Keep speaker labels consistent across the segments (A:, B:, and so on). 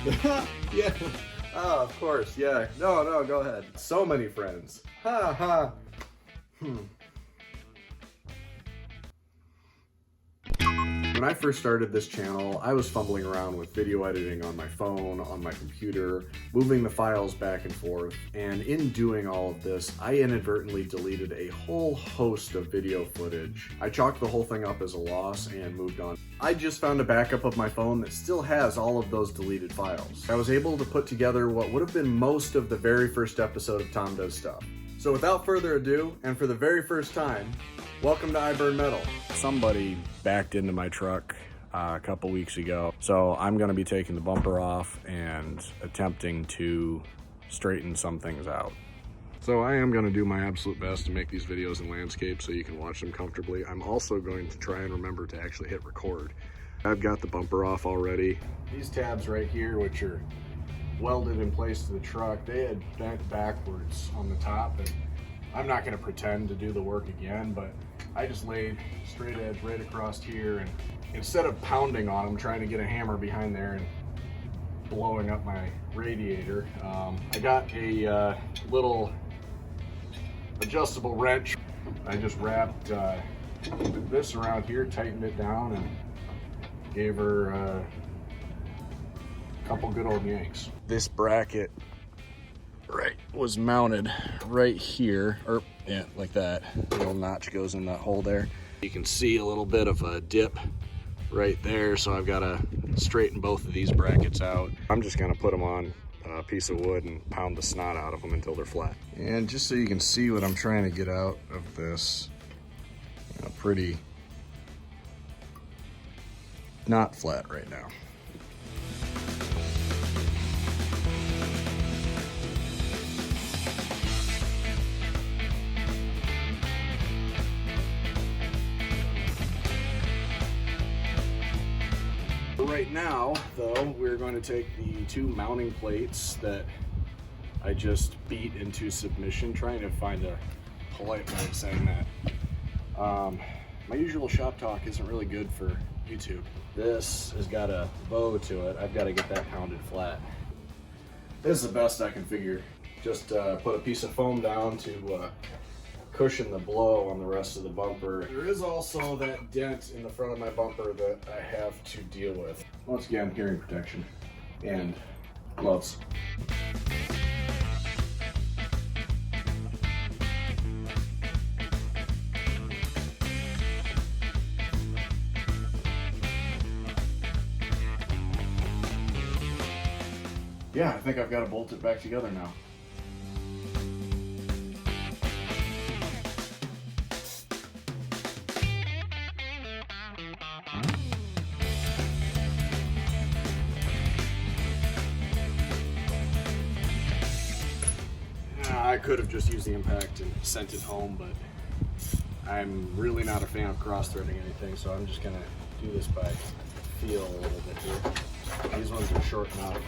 A: Yeah. Oh, of course. Yeah. No, go ahead. So many friends. Ha ha. When I first started this channel, I was fumbling around with video editing on my phone, on my computer, moving the files back and forth, and in doing all of this, I inadvertently deleted a whole host of video footage. I chalked the whole thing up as a loss and moved on. I just found a backup of my phone that still has all of those deleted files. I was able to put together what would have been most of the very first episode of Tom Does Stuff. So without further ado, and for the very first time, welcome to IBurnMetal. Somebody backed into my truck a couple weeks ago, so I'm going to be taking the bumper off and attempting to straighten some things out. So I am going to do my absolute best to make these videos in landscape so you can watch them comfortably. I'm also going to try and remember to actually hit record. I've got the bumper off already. These tabs right here, which are welded in place to the truck, they had bent backwards on the top, and I'm not going to pretend to do the work again, but I just laid straight edge right across here, and instead of pounding on them, trying to get a hammer behind there and blowing up my radiator, I got a little adjustable wrench. I just wrapped this around here, tightened it down, and gave her a couple good old yanks. This bracket was mounted right here, or yeah, like that. The little notch goes in that hole there. You can see a little bit of a dip right there, so I've got to straighten both of these brackets out. I'm just gonna put them on a piece of wood and pound the snot out of them until they're flat. And just so you can see what I'm trying to get out of this, pretty not flat right now. Right now, though, we're going to take the two mounting plates that I just beat into submission, trying to find a polite way of saying that. My usual shop talk isn't really good for YouTube. This has got a bow to it. I've got to get that pounded flat. This is the best I can figure. Just put a piece of foam down to cushion the blow on the rest of the bumper. There is also that dent in the front of my bumper that I have to deal with. Once again, hearing protection and gloves. Yeah, I think I've got to bolt it back together now. I could have just used the impact and sent it home, but I'm really not a fan of cross-threading anything, so I'm just gonna do this by feel a little bit here. These ones are short enough.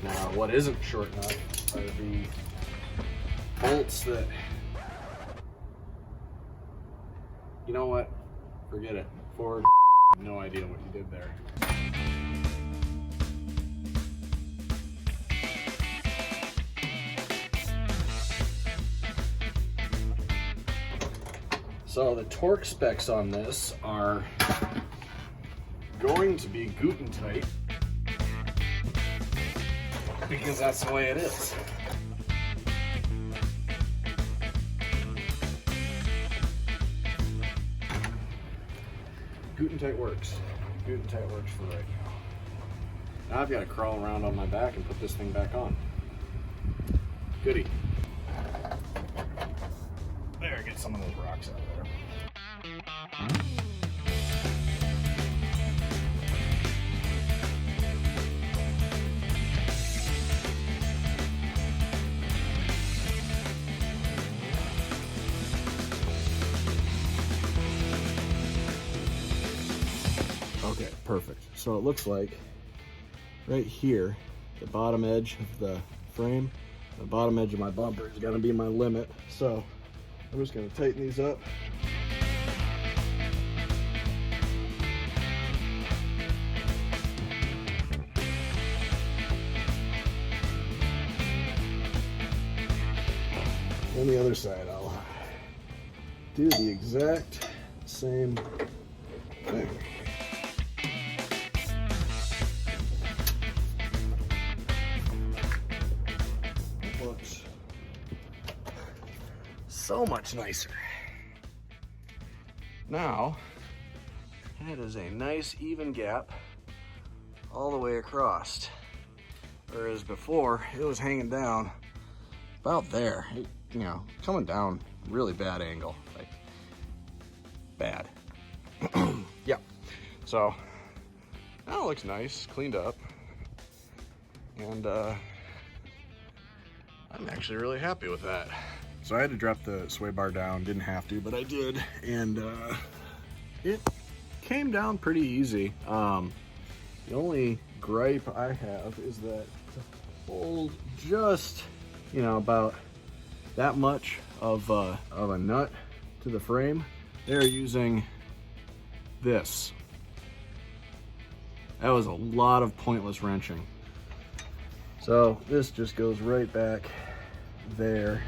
A: Now, what isn't short enough are the bolts that, you know what, forget it. Ford, no idea what you did there. So the torque specs on this are going to be Guten tight, because that's the way it is. Guten tight works. Guten tight works for right now. Now I've got to crawl around on my back and put this thing back on. Goody. There, get some of those rocks out of there. Okay, perfect. So it looks like right here, the bottom edge of the frame, the bottom edge of my bumper is going to be my limit. So I'm just going to tighten these up. On the other side, I'll do the exact same thing. It looks so much nicer. Now, it is a nice even gap all the way across. Whereas before, it was hanging down about there. It, you know, coming down really bad angle, like bad. Yeah, so now it looks nice, cleaned up, and I'm actually really happy with that. So I had to drop the sway bar down, didn't have to, but I did, and it came down pretty easy. The only gripe I have is that to hold just, you know, about that much of a nut to the frame, they're using this. That was a lot of pointless wrenching. So this just goes right back there.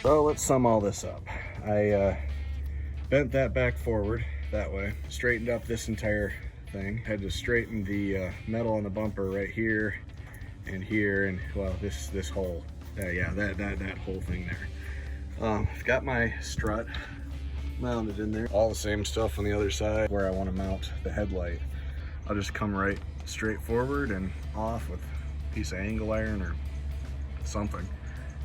A: So let's sum all this up. I bent that back forward that way, straightened up this entire thing, had to straighten the metal on the bumper right here, and well, this whole, yeah, that whole thing there. I've got my strut mounted in there. All the same stuff on the other side. Where I want to mount the headlight, I'll just come right straight forward and off with a piece of angle iron or something,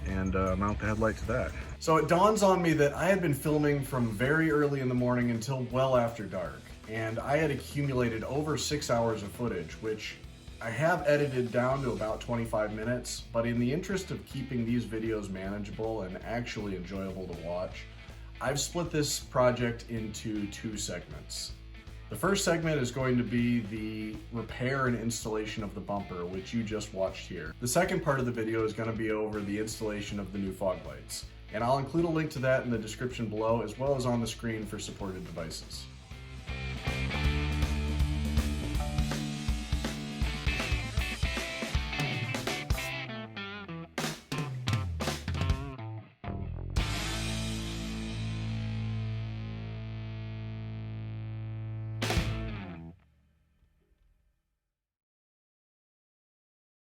A: and mount the headlight to that. So it dawns on me that I had been filming from very early in the morning until well after dark, and I had accumulated over 6 hours of footage, which I have edited down to about 25 minutes, but in the interest of keeping these videos manageable and actually enjoyable to watch, I've split this project into 2 segments. The first segment is going to be the repair and installation of the bumper, which you just watched here. The second part of the video is going to be over the installation of the new fog lights, and I'll include a link to that in the description below, as well as on the screen for supported devices.